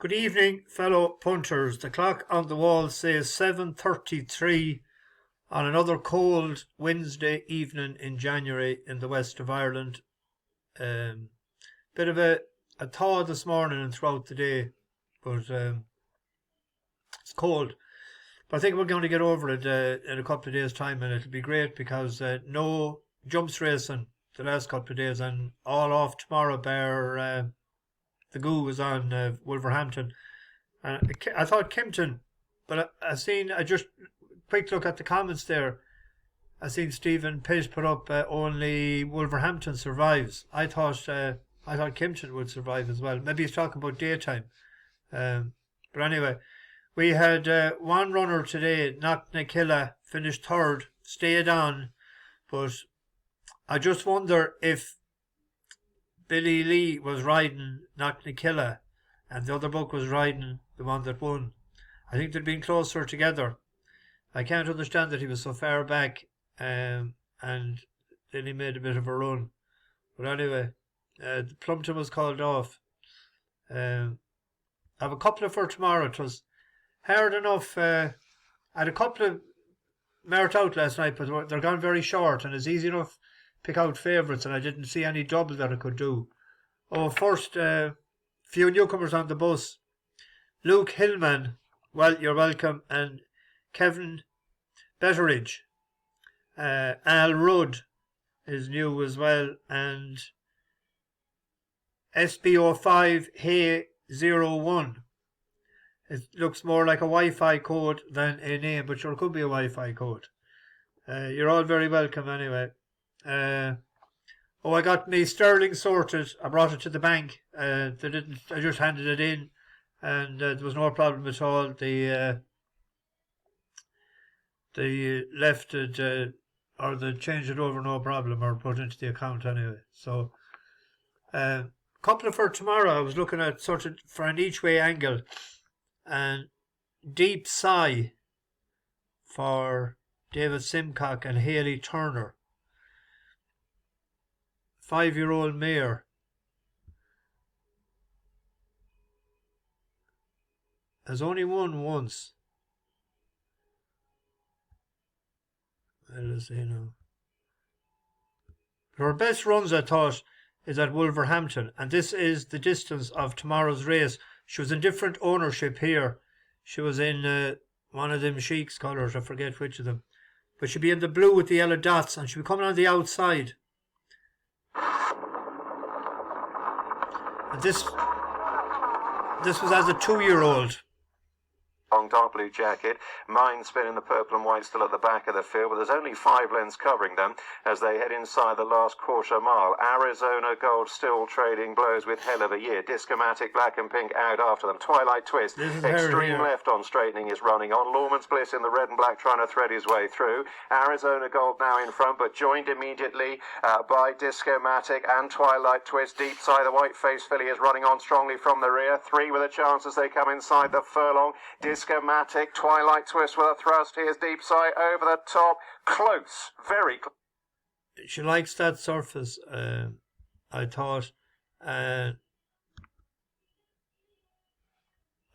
Good evening, fellow punters. The clock on the wall says 7:33 on another cold Wednesday evening in January in the west of Ireland. Bit of a thaw this morning and throughout the day, but it's cold. But I think we're going to get over it in a couple of days' time, and it'll be great because no jumps racing the last couple of days, and all off tomorrow. Bar the Goo was on Wolverhampton. I thought Kempton, but I just quick look at the comments there. I seen Stephen Pace put up only Wolverhampton survives. I thought Kempton would survive as well. Maybe he's talking about daytime. But anyway, we had one runner today, Knocknaquilla, finished third, stayed on, but I just wonder if Billy Lee was riding Knocknaquilla and the other book was riding the one that won. I think they'd been closer together. I can't understand that he was so far back and then he made a bit of a run. But anyway, Plumpton was called off. I have a couple for tomorrow. It was hard enough. I had a couple of merit out last night, but they're gone very short, and it's easy enough pick out favourites, and I didn't see any double that I could do. First, few newcomers on the bus. Luke Hillman, well, you're welcome, and Kevin Betteridge. Al Rudd is new as well, and SBO5 Hey 01. It looks more like a Wi-Fi code than a name, but sure, it could be a Wi-Fi code. You're all very welcome anyway. I got me Sterling sorted. I brought it to the bank. I just handed it in, and there was no problem at all. They left it, or they changed it over, no problem, or put it into the account anyway. So, couple for tomorrow. I was looking at sort of for an each way angle, and Deep Sigh for David Simcock and Haley Turner. 5-year-old mare. Has only won once. Let's see now. Her best runs, I thought, is at Wolverhampton, and this is the distance of tomorrow's race. She was in different ownership here. She was in one of them Sheik's colours, I forget which of them. But she'd be in the blue with the yellow dots, and she'd be coming on the outside. And this was as a 2-year-old. Long dark blue jacket, mine spinning the purple and white still at the back of the field, but there's only 5 lengths covering them as they head inside the last quarter mile. Arizona Gold still trading blows with hell of a year. Discomatic black and pink out after them. Twilight Twist, extreme left on straightening is running on. Lawman's Bliss in the red and black trying to thread his way through. Arizona Gold now in front, but joined immediately by Discomatic and Twilight Twist. Deep Sigh, the white face filly, is running on strongly from the rear. 3 with a chance as they come inside the furlong. Discomatic, Twilight Twist with a thrust. Here's Deep Sigh over the top. Close, very close. She likes that surface, I thought. Her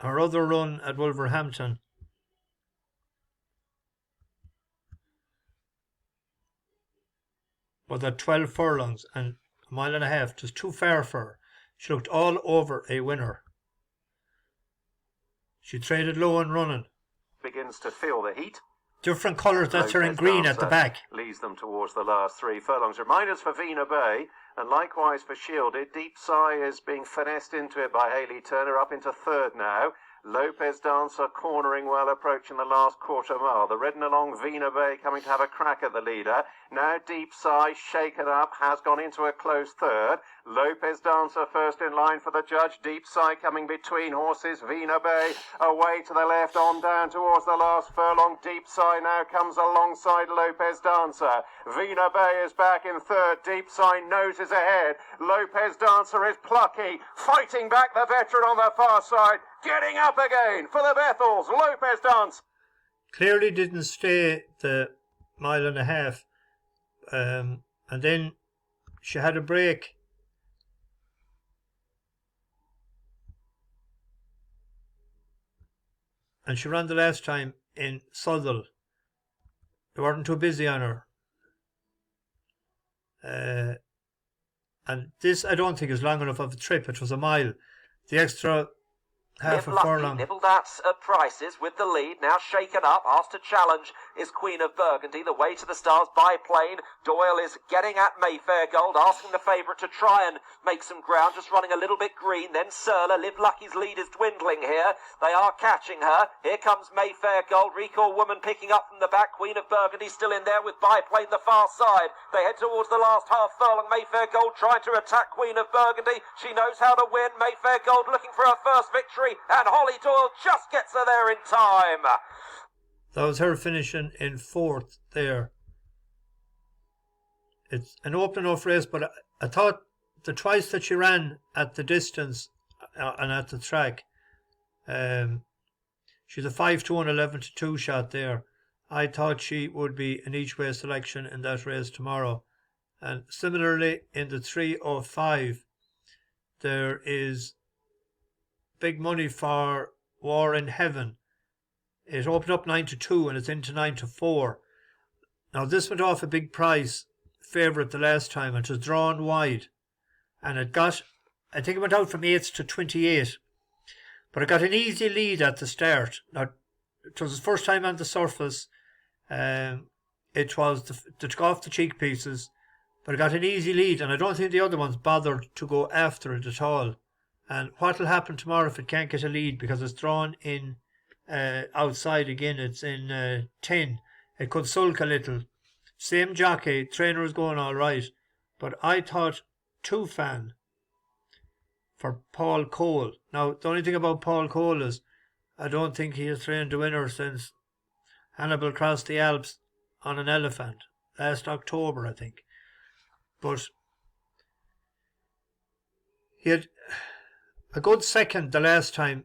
other run at Wolverhampton was at 12 furlongs and a mile and a half. Just too far for her. She looked all over a winner. She traded low and running. Begins to feel the heat. Different colours, that's her in green at the back. Leads them towards the last 3 furlongs. Reminders for Vina Bay and likewise for Shielded. Deep Sigh is being finessed into it by Haley Turner, up into 3rd now. Lopez Dancer cornering well, approaching the last quarter mile. The ridden along Vina Bay coming to have a crack at the leader. Now Deep Sigh, shaken up, has gone into a close 3rd. Lopez Dancer first in line for the judge. Deep Sigh coming between horses. Vina Bay away to the left, on down towards the last furlong. Deep Sigh now comes alongside Lopez Dancer. Vina Bay is back in 3rd. Deep Sigh noses ahead. Lopez Dancer is plucky, fighting back the veteran on the far side. Getting up again for the Bethels. Lopez Dancer clearly didn't stay the mile and a half. And then she had a break. and she ran the last time in Southall. They weren't too busy on her. And this, I don't think, is long enough of a trip. It was a mile. The extra half a furlong. Nibbled at prices with the lead, now shaken up, asked to challenge is Queen of Burgundy, the way to the stars biplane. Doyle is getting at Mayfair Gold, asking the favourite to try and make some ground, just running a little bit green. Then Surla, Live Lucky's lead is dwindling here. They are catching her. Here comes Mayfair Gold, Recall Woman picking up from the back. Queen of Burgundy still in there with biplane the far side. They head towards the last half furlong. Mayfair Gold trying to attack Queen of Burgundy. She knows how to win. Mayfair Gold looking for her first victory, and Holly Doyle just gets her there in time. That was her finishing in 4th there. It's an open enough race, but I thought the twice that she ran at the distance and at the track, she's a 5-2 and 11-2 shot there. I thought she would be an each way selection in that race tomorrow. And similarly in the 305, there is big money for War in Heaven. It opened up 9-2 and it's into 9-4. Now this went off a big price favourite the last time, and it was drawn wide, and it got, I think it went out from 8th to 28, but it got an easy lead at the start. Now it was the first time on the surface. It was to go off the cheek pieces, but it got an easy lead, and I don't think the other ones bothered to go after it at all. And what will happen tomorrow if it can't get a lead, because it's drawn in outside again, it's in 10. It could sulk a little. Same jockey, trainer is going all right, but I thought Toophan for Paul Cole. Now the only thing about Paul Cole is I don't think he has trained a winner since Hannibal crossed the Alps on an elephant last October, I think. But he had a good second the last time.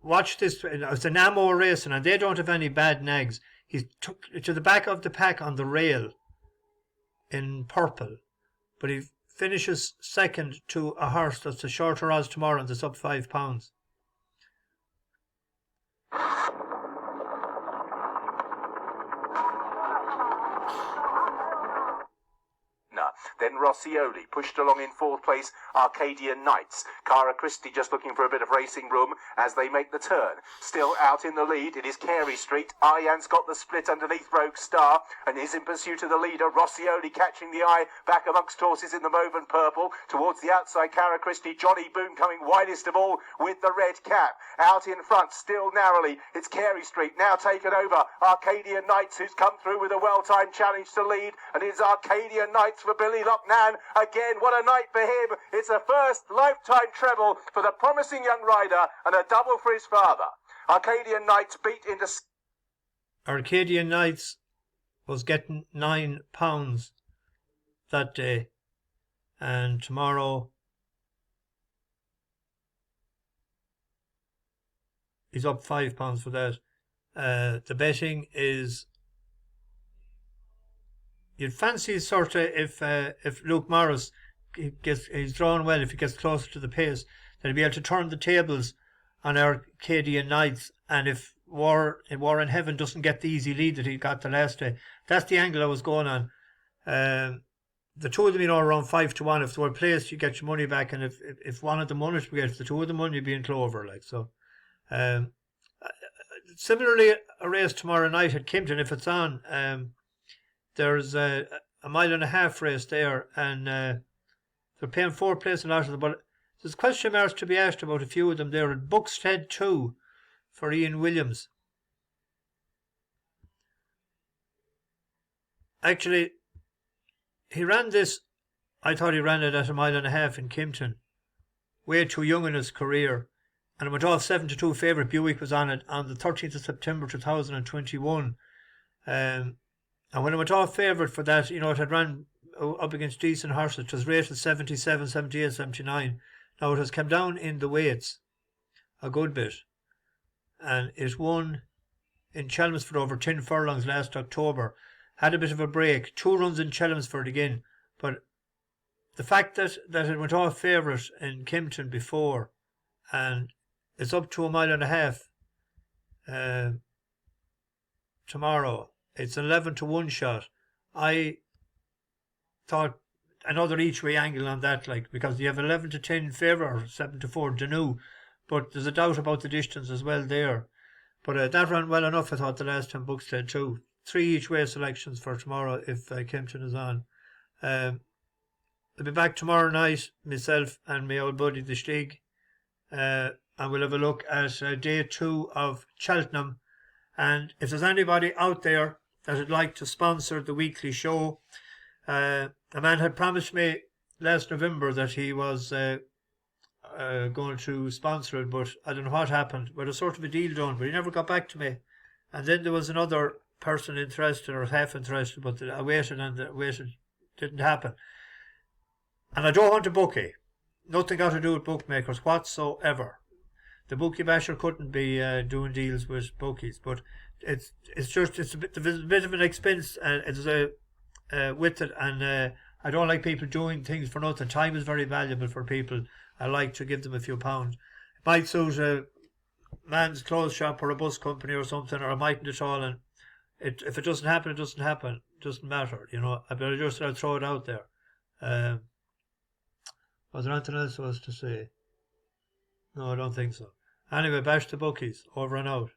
Watch this. It's an Ammo racing, and they don't have any bad nags. He took to the back of the pack on the rail in purple, but he finishes second to a horse that's a shorter odds tomorrow and that's up £5. Then Rossioli pushed along in 4th place, Arcadian Knights. Cara Christie just looking for a bit of racing room as they make the turn. Still out in the lead, it is Carey Street. Arjan's got the split underneath Rogue Star and is in pursuit of the leader. Rossioli catching the eye back amongst horses in the mauve and purple. Towards the outside, Cara Christie. Johnny Boone coming widest of all with the red cap. Out in front, still narrowly, it's Carey Street now taken over. Arcadian Knights, who's come through with a well-timed challenge to lead, and it's Arcadian Knights for Billy Loughnane. Again, what a night for him. It's a first lifetime treble for the promising young rider and a double for his father. Arcadian Knights beat into... Arcadian Knights was getting £9 that day, and tomorrow he's up £5 for that. The betting is, you'd fancy sort of if Luke Morris he's drawn well, if he gets closer to the pace, that he'll be able to turn the tables on Arcadian Knights, and if War in Heaven doesn't get the easy lead that he got the last day. That's the angle I was going on. The two of them, are around 5-1. If they were placed, you get your money back, and if one of them won it, if the two of them won, you'd be in clover, like so. Similarly, a race tomorrow night at Kempton, if it's on, there's a 1.5 mile race there, and they're paying 4 places a lot of them, but there's question marks to be asked about a few of them there. At Buxted Too for Ian Williams. Actually, he ran this, I thought he ran it at 1.5 miles in Kempton. Way too young in his career. And it went off 7-2 favourite. Buick was on it on the 13th of September 2021. And when it went off favourite for that, it had run up against decent horses. It was rated 77, 78, 79. Now it has come down in the weights a good bit. And it won in Chelmsford over 10 furlongs last October. Had a bit of a break. 2 runs in Chelmsford again. But the fact that it went off favourite in Kempton before, and it's up to 1.5 miles tomorrow. It's 11 to 1 shot. I thought another each way angle on that, like, because you have 11 to 10 in favour or 7 to 4 Danu, but there's a doubt about the distance as well there. But that ran well enough, I thought, the last time Buxted Too. 3 each way selections for tomorrow if Kempton is on. I'll be back tomorrow night, myself and my old buddy the Stig, and we'll have a look at day 2 of Cheltenham. And if there's anybody out there that would like to sponsor the weekly show, a man had promised me last November that he was going to sponsor it, but I don't know what happened. We had a sort of a deal done, but he never got back to me. And then there was another person interested, or half interested, but I waited and waited. Didn't happen. And I don't want a bookie. Nothing got to do with bookmakers whatsoever. The bookie basher couldn't be doing deals with bookies, but it's a bit of an expense, and it's with it, and I don't like people doing things for nothing. Time is very valuable for people. I like to give them a few pounds. It might suit a man's clothes shop or a bus company or something, or it mightn't at all, and if it doesn't happen, it doesn't happen. It doesn't matter, you know. I'll throw it out there. Was there anything else I was to say? No, I don't think so. Anyway, bash the bookies. Over and out.